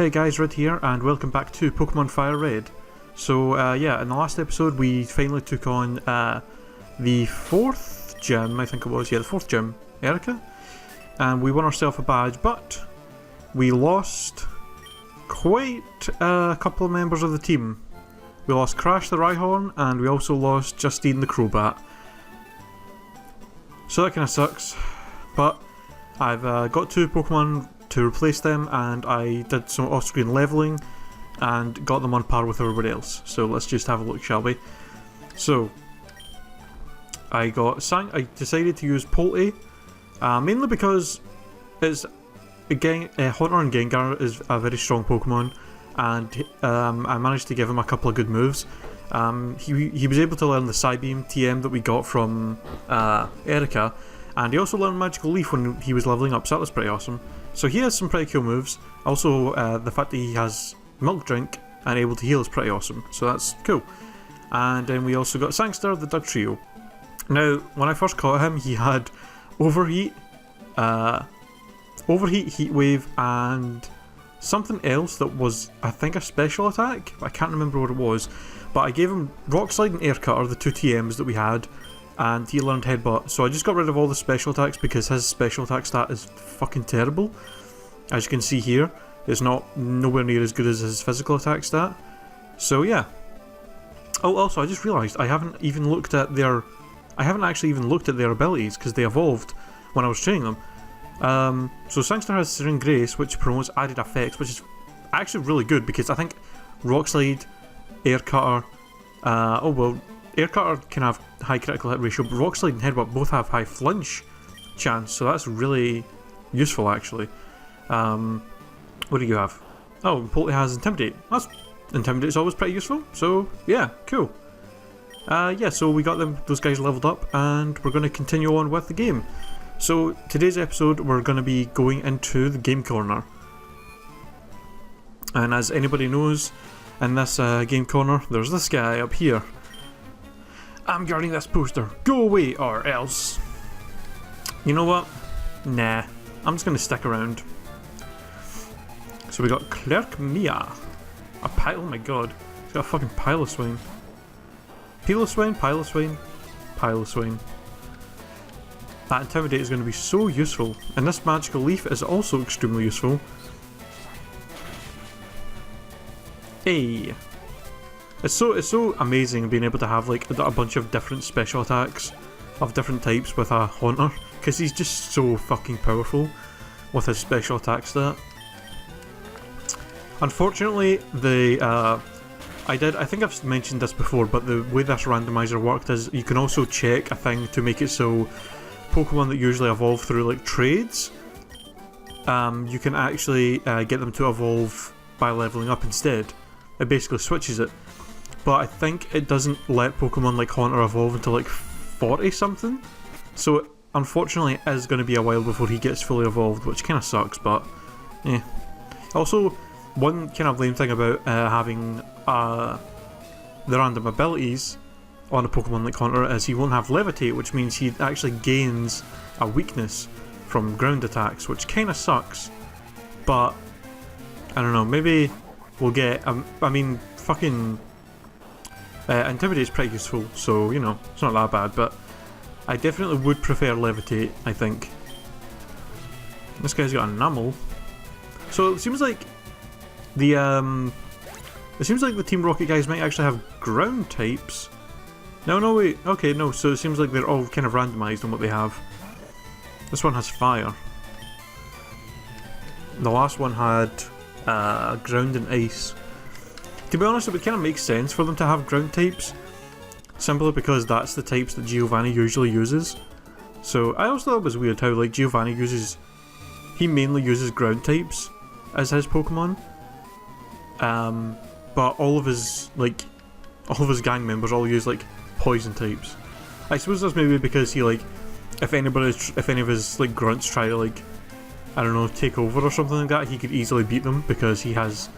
Hey guys, Red here, and welcome back to Pokémon FireRed. So, in the last episode we finally took on the 4th gym, I think it was, the 4th gym, Erica. And we won ourselves a badge, but we lost quite a couple of members of the team. We lost Crash the Rhyhorn, and we also lost Justine the Crobat. So that kind of sucks, but I've got 2 Pokemon to replace them, and I did some off-screen leveling and got them on par with everybody else. So let's just have a look, shall we? So I decided to use Polte, mainly because it's Haunter and Gengar is a very strong Pokemon, and I managed to give him a couple of good moves. He was able to learn the Psybeam TM that we got from Erica, and he also learned Magical Leaf when he was leveling up, so that was pretty awesome. So he has some pretty cool moves. Also, the fact that he has Milk Drink and able to heal is pretty awesome, so that's cool. And then we also got Sangster, the Dugtrio. Now, when I first caught him, he had Overheat, Heat Wave, and something else that was, I think, a special attack. I can't remember what it was, but I gave him Rock Slide and Air Cutter, the 2 TMs that we had, and he learned Headbutt. So I just got rid of all the special attacks because his special attack stat is fucking terrible. As you can see here, it's nowhere near as good as his physical attack stat. So yeah. Oh, also I just realised I haven't actually even looked at their abilities because they evolved when I was training them. So Sangster has Serene Grace, which promotes added effects, which is actually really good because I think Rock Slide, Air Cutter, Air Cutter can have high critical hit ratio, but Rock Slide and Headbutt both have high flinch chance, so that's really useful actually. What do you have? Oh, Polte has Intimidate. Intimidate is always pretty useful, so yeah, cool. So we got those guys leveled up, and we're going to continue on with the game. So today's episode we're going to be going into the game corner. And as anybody knows, in this game corner, there's this guy up here. I'm guarding this poster. Go away or else. You know what? Nah. I'm just going to stick around. So we got Clerk Mia. Oh my god. He's got a fucking Piloswine. Piloswine? Piloswine? Piloswine. That Intimidate is going to be so useful. And this Magical Leaf is also extremely useful. Hey. It's so amazing being able to have like a bunch of different special attacks of different types with a Haunter, because he's just so fucking powerful with his special attack stat. Unfortunately, I think I've mentioned this before, but the way this randomizer worked is you can also check a thing to make it so Pokemon that usually evolve through like trades, you can actually get them to evolve by leveling up instead. It basically switches it. But I think it doesn't let Pokemon like Haunter evolve until like 40 something. So unfortunately it is going to be a while before he gets fully evolved, which kind of sucks, but yeah. Also, one kind of lame thing about having the random abilities on a Pokemon like Haunter is he won't have Levitate, which means he actually gains a weakness from ground attacks, which kind of sucks. But I don't know, maybe we'll get, fucking Intimidate is pretty useful, so you know, it's not that bad, but I definitely would prefer Levitate, I think. This guy's got a Numel. So it seems like the Team Rocket guys might actually have ground types. No, wait, okay, no, so it seems like they're all kind of randomised on what they have. This one has Fire. The last one had Ground and Ice. To be honest, it would kind of make sense for them to have ground types, simply because that's the types that Giovanni usually uses. So I also thought it was weird how like Giovanni mainly uses ground types as his Pokemon, but all of his gang members all use like poison types. I suppose that's maybe because he like if any of his like grunts try to like, I don't know, take over or something like that, he could easily beat them because he has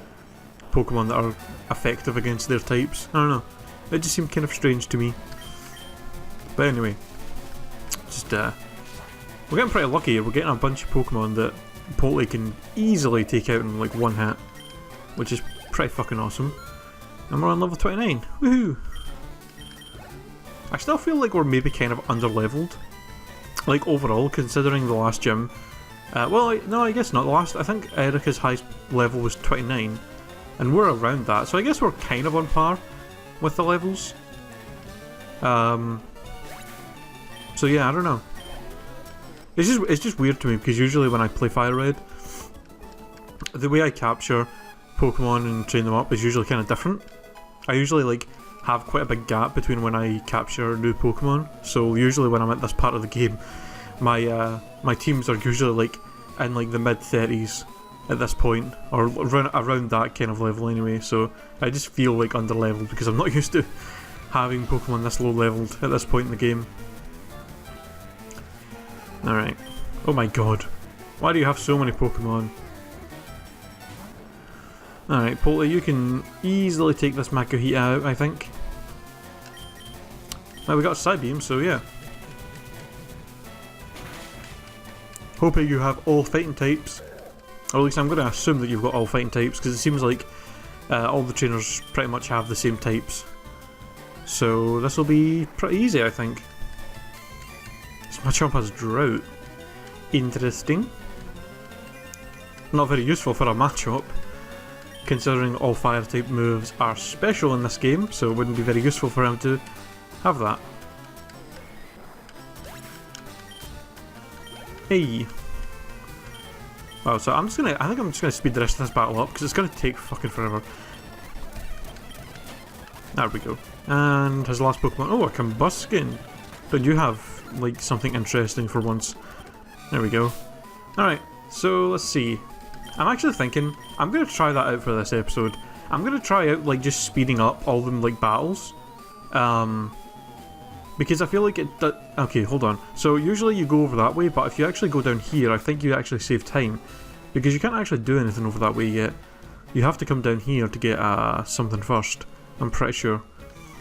Pokemon that are effective against their types. I don't know. It just seemed kind of strange to me. But anyway, just we're getting pretty lucky here. We're getting a bunch of Pokemon that Polte can easily take out in like one hit. which is pretty fucking awesome. And we're on level 29. Woohoo! I still feel like we're maybe kind of under-leveled. Like, overall, considering the last gym. Well, no, I guess not. The last, I think Erica's highest level was 29. And we're around that, so I guess we're kind of on par with the levels. So yeah, I don't know. It's just weird to me, because usually when I play FireRed, the way I capture Pokemon and train them up is usually kind of different. I usually like have quite a big gap between when I capture new Pokemon, so usually when I'm at this part of the game, my teams are usually like in like the mid-30s at this point, or around that kind of level anyway, so I just feel like under-leveled because I'm not used to having Pokemon this low-leveled at this point in the game. Alright. Oh my god. Why do you have so many Pokemon? Alright, Polty, you can easily take this Makuhita out, I think. Well, we got a Psybeam, so yeah. Hoping you have all fighting types. Or at least I'm going to assume that you've got all fighting types, because it seems like all the trainers pretty much have the same types. So this will be pretty easy, I think. This Machamp has Drought. Interesting. Not very useful for a Machamp, considering all fire type moves are special in this game, so it wouldn't be very useful for him to have that. Hey. Wow, so I think I'm just gonna speed the rest of this battle up because it's gonna take fucking forever. There we go. And his last Pokemon. Oh, a Combuskin. Don't you have like something interesting for once? There we go. Alright, so let's see. I'm actually thinking I'm gonna try that out for this episode. I'm gonna try out like just speeding up all them like battles. Because I feel like it okay, hold on. So usually you go over that way, but if you actually go down here, I think you actually save time. Because you can't actually do anything over that way yet. You have to come down here to get something first. I'm pretty sure.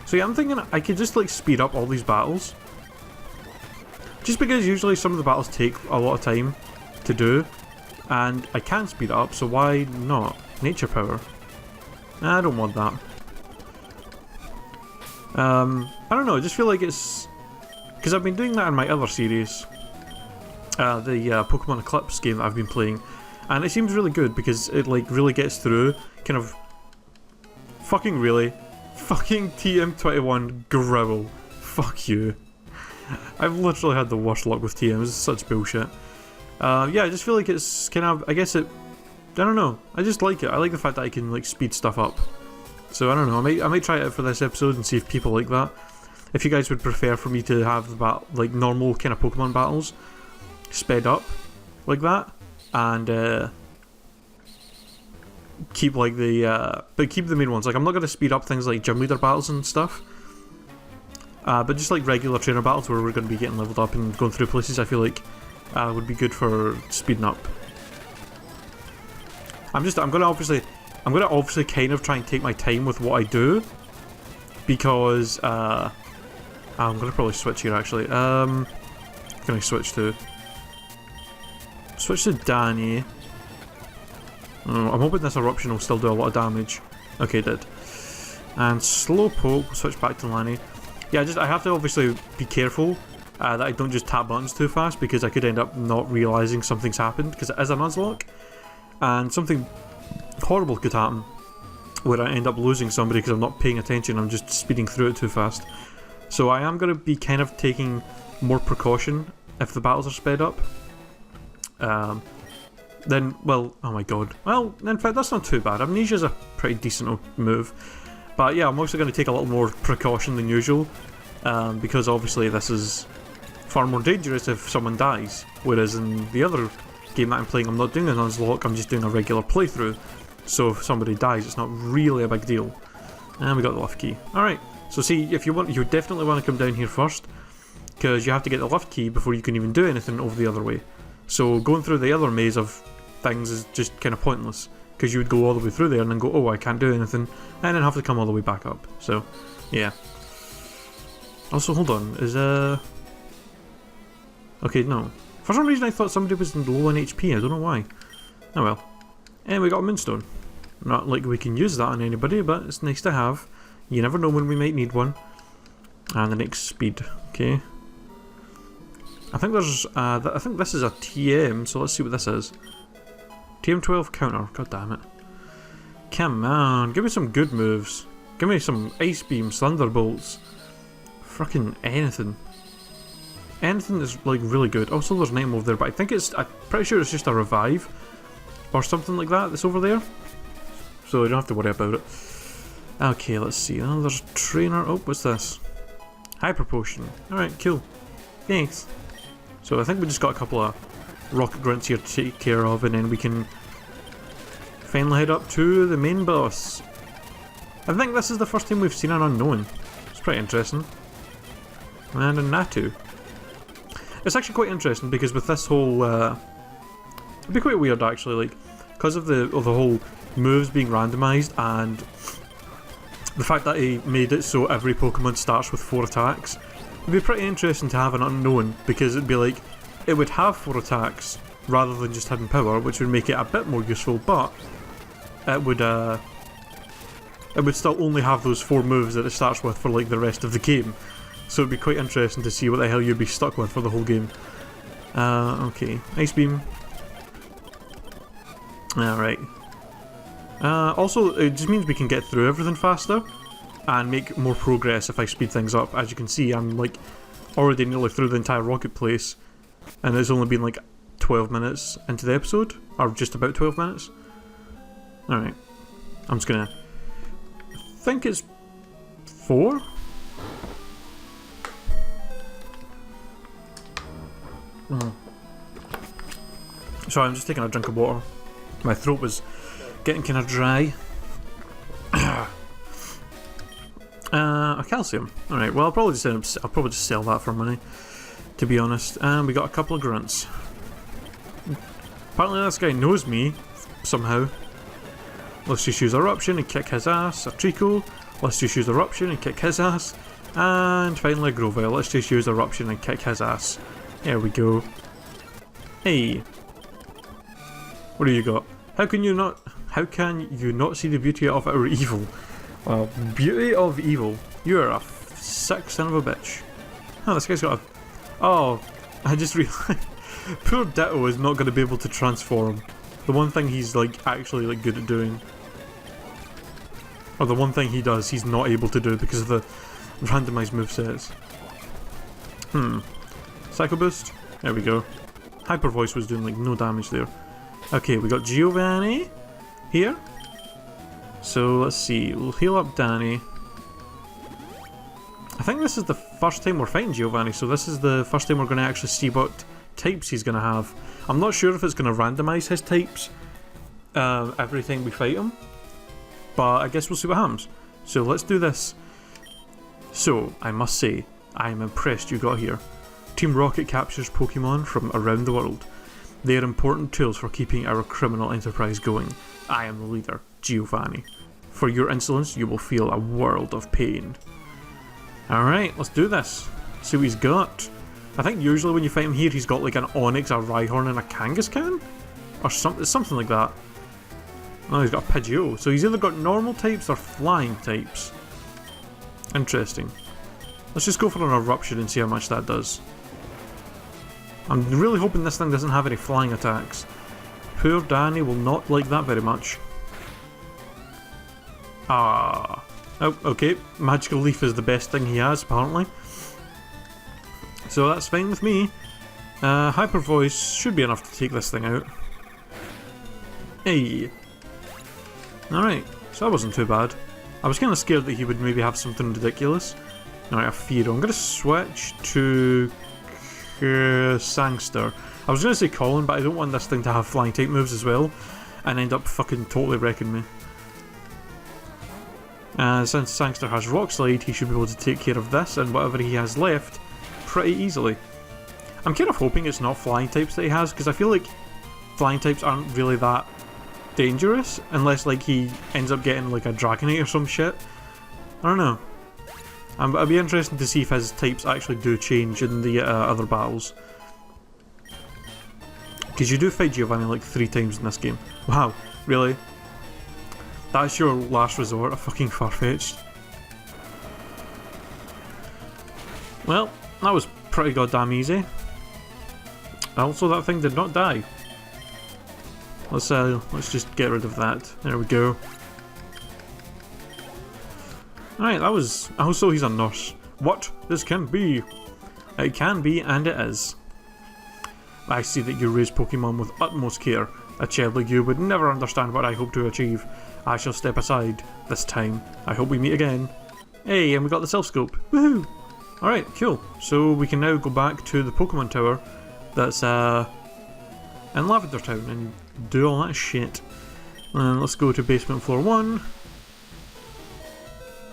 So yeah, I'm thinking I could just like speed up all these battles. Just because usually some of the battles take a lot of time to do. And I can speed it up, so why not? Nature power. I don't want that. I don't know, I just feel like it's... Because I've been doing that in my other series. The Pokemon Eclipse game that I've been playing. And it seems really good because it like really gets through kind of... Fucking really? Fucking TM21 Growl. Fuck you. I've literally had the worst luck with TMs, it's such bullshit. Yeah, I just feel like it's kind of... I guess it... I don't know, I just like it. I like the fact that I can like speed stuff up. So I don't know, I might try it out for this episode and see if people like that. If you guys would prefer for me to have like normal kind of Pokemon battles sped up like that, and keep like the but keep the main ones. Like I'm not going to speed up things like gym leader battles and stuff, but just like regular trainer battles where we're going to be getting leveled up and going through places. I feel like would be good for speeding up. I'm going to obviously kind of try and take my time with what I do, because I'm going to probably switch here actually. Can I switch to Danny? I'm hoping this eruption will still do a lot of damage. Okay, it did. And Slowpoke, we'll switch back to Lani. Yeah, I have to obviously be careful that I don't just tap buttons too fast, because I could end up not realising something's happened, because it is a Nuzlocke. And something horrible could happen where I end up losing somebody because I'm not paying attention, I'm just speeding through it too fast. So I am going to be kind of taking more precaution if the battles are sped up. Then, well, oh my god. Well, in fact, that's not too bad. Amnesia's a pretty decent move. But yeah, I'm also going to take a little more precaution than usual, because obviously this is far more dangerous if someone dies. Whereas in the other game that I'm playing, I'm not doing a Nuzlocke, I'm just doing a regular playthrough. So if somebody dies, it's not really a big deal. And we got the lift key. Alright, so see, if you want, you definitely want to come down here first, because you have to get the lift key before you can even do anything over the other way. So going through the other maze of things is just kind of pointless, because you would go all the way through there and then go, oh, I can't do anything, and then have to come all the way back up. So, yeah. Also, hold on, is okay, no. For some reason I thought somebody was low on HP, I don't know why. Oh well. And we got a Moonstone. Not like we can use that on anybody, but it's nice to have. You never know when we might need one. And the next speed, okay. I think there's, I think this is a TM, so let's see what this is. TM12 counter, god damn it. Come on, give me some good moves. Give me some ice beams, thunderbolts. Fucking anything. Anything that's like really good. Also there's an item over there, but I think I'm pretty sure it's just a revive. Or something like that that's over there. So you don't have to worry about it. Okay, let's see. Oh, there's a trainer. Oh, what's this? Hyper potion. Alright, cool. Thanks. So I think we just got a couple of rocket grunts here to take care of, and then we can finally head up to the main boss. I think this is the first time we've seen an unknown. It's pretty interesting. And a Natu. It's actually quite interesting because with this whole it'd be quite weird actually, like because of the whole moves being randomised and the fact that he made it so every Pokemon starts with 4 attacks. It'd be pretty interesting to have an unknown, because it'd be like, it would have 4 attacks rather than just having power, which would make it a bit more useful, but it would still only have those 4 moves that it starts with for like the rest of the game. So it'd be quite interesting to see what the hell you'd be stuck with for the whole game. Okay, Ice Beam. Alright. Also, it just means we can get through everything faster and make more progress if I speed things up. As you can see, I'm like already nearly through the entire rocket place, and it's only been like 12 minutes into the episode, or just about 12 minutes. Alright, I'm just gonna, I think it's 4? Sorry, I'm just taking a drink of water. My throat was getting kind of dry. A calcium. Alright, well I'll probably just sell that for money, to be honest. And we got a couple of grunts. Apparently this guy knows me, somehow. Let's just use Eruption and kick his ass. A Trico. Let's just use Eruption and kick his ass. And finally a Grovyle. Let's just use Eruption and kick his ass. There we go. Hey. What do you got? How can you not see the beauty of our evil? Well, beauty of evil. You're a sick son of a bitch. Oh, this guy's got a... Oh, I just realised... Poor Ditto is not going to be able to transform. The one thing he's like actually like good at doing. Or the one thing he does he's not able to do because of the randomised movesets. Psycho Boost. There we go. Hyper Voice was doing like no damage there. Okay, we got Giovanni here. So let's see, we'll heal up Danny. I think this is the first time we're fighting Giovanni, so this is the first time we're going to actually see what types he's going to have. I'm not sure if it's going to randomise his types every time we fight him, but I guess we'll see what happens. So let's do this. So, I must say, I am impressed you got here. Team Rocket captures Pokemon from around the world. They are important tools for keeping our criminal enterprise going. I am the leader, Giovanni. For your insolence, you will feel a world of pain. Alright, let's do this. See what he's got. I think usually when you fight him here, he's got like an Onix, a Rhyhorn, and a Kangaskhan? Or something like that. Oh, he's got a Pidgeot. So he's either got normal types or flying types. Interesting. Let's just go for an Eruption and see how much that does. I'm really hoping this thing doesn't have any flying attacks. Poor Danny will not like that very much. Ah. Oh, okay. Magical Leaf is the best thing he has, apparently. So that's fine with me. Hyper Voice should be enough to take this thing out. Hey. Alright, so that wasn't too bad. I was kind of scared that he would maybe have something ridiculous. Alright, a Fearow. I'm going to switch to... Sangster. I was going to say Colin, but I don't want this thing to have flying type moves as well and end up fucking totally wrecking me. Since Sangster has Rock Slide, he should be able to take care of this and whatever he has left pretty easily. I'm kind of hoping it's not flying types that he has, because I feel like flying types aren't really that dangerous unless like he ends up getting like a Dragonite or some shit. I don't know. It'll be interesting to see if his types actually do change in the other battles. Because you do fight Giovanni like 3 times in this game. Wow, really? That's your last resort, a fucking Farfetch'd. Well, that was pretty goddamn easy. Also, that thing did not die. Let's just get rid of that. There we go. Alright, that was... Also, he's a nurse. What? This can be. It can be, and it is. I see that you raise Pokemon with utmost care. A child like you would never understand what I hope to achieve. I shall step aside. This time. I hope we meet again. Hey, and we got the Self Scope. Woohoo! Alright, cool. So we can now go back to the Pokemon Tower that's in Lavender Town and do all that shit. And let's go to basement floor 1.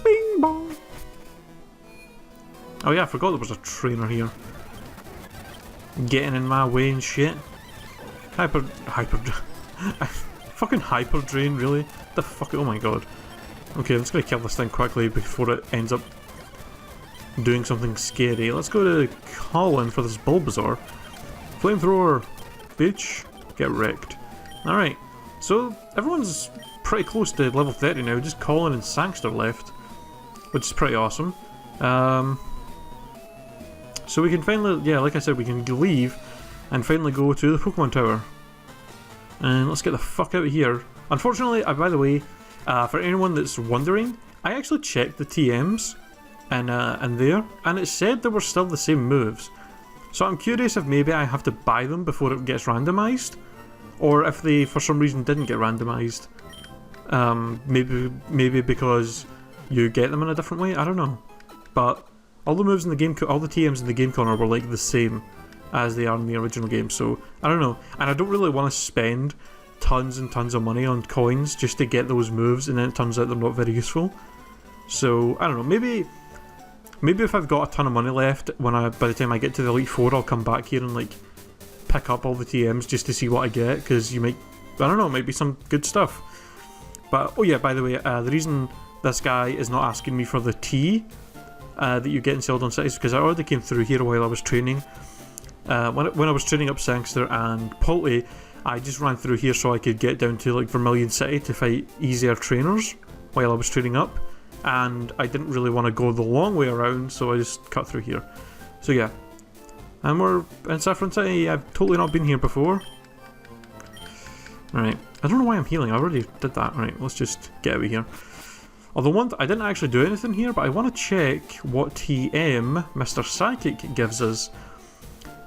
Bing bong! Oh yeah, I forgot there was a trainer here. Getting in my way and shit. Fucking Hyper Drain, really? The fuck? Oh my god. Okay, let's go kill this thing quickly before it ends up doing something scary. Let's go to Colin for this Bulbasaur. Flamethrower, bitch. Get wrecked. Alright, so everyone's pretty close to level 30 now. Just Colin and Sangster left, which is pretty awesome. So we can finally, yeah, like I said, we can leave and finally go to the Pokemon Tower. And let's get the fuck out of here. Unfortunately, by the way, for anyone that's wondering, I actually checked the TMs and there, and it said there were still the same moves. So I'm curious if maybe I have to buy them before it gets randomised, or if they for some reason didn't get randomised. Maybe because you get them in a different way. I don't know, but all the moves in the game, all the TMs in the game corner were like the same as they are in the original game. So I don't know, and I don't really want to spend tons and tons of money on coins just to get those moves, and then it turns out they're not very useful. So I don't know, maybe if I've got a ton of money left, by the time I get to the Elite Four, I'll come back here and like pick up all the TMs just to see what I get, because you might, I don't know, might be some good stuff. But oh yeah, by the way, the reason this guy is not asking me for the tea that you get in Celadon City is because I already came through here while I was training. When I was training up Sangster and Polty, I just ran through here so I could get down to like Vermilion City to fight easier trainers while I was training up, and I didn't really want to go the long way around, so I just cut through here. So yeah, and we're in Saffron City. I've totally not been here before. Alright, I don't know why I'm healing, I already did that. Alright, let's just get out of here. Although I didn't actually do anything here, but I want to check what TM Mr. Psychic gives us,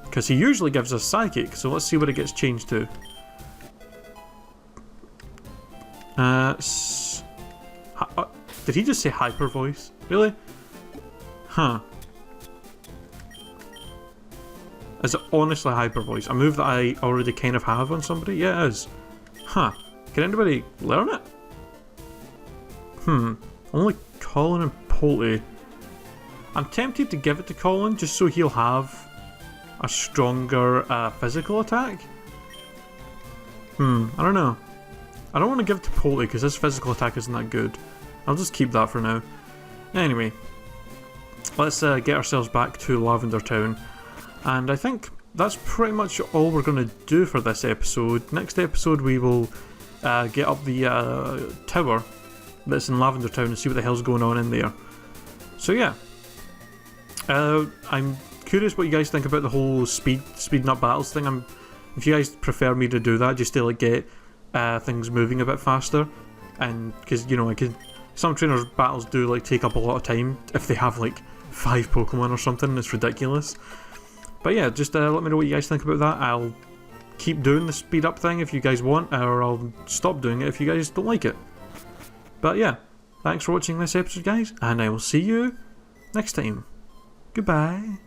because he usually gives us Psychic, so let's see what it gets changed to. Did he just say Hyper Voice? Really? Huh. Is it honestly Hyper Voice? A move that I already kind of have on somebody? Yeah, it is. Huh. Can anybody learn it? Only Colin and Polty. I'm tempted to give it to Colin just so he'll have a stronger physical attack. I don't know. I don't want to give it to Polty because his physical attack isn't that good. I'll just keep that for now. Anyway, let's get ourselves back to Lavender Town. And I think that's pretty much all we're going to do for this episode. Next episode we will get up the tower that's in Lavender Town and see what the hell's going on in there. So yeah, I'm curious what you guys think about the whole speeding up battles thing. If you guys prefer me to do that, just to like get things moving a bit faster, and because you know some trainers battles do like take up a lot of time if they have like 5 Pokemon or something. It's ridiculous. But yeah, just let me know what you guys think about that. I'll keep doing the speed up thing if you guys want, or I'll stop doing it if you guys don't like it. But yeah, thanks for watching this episode, guys, and I will see you next time. Goodbye.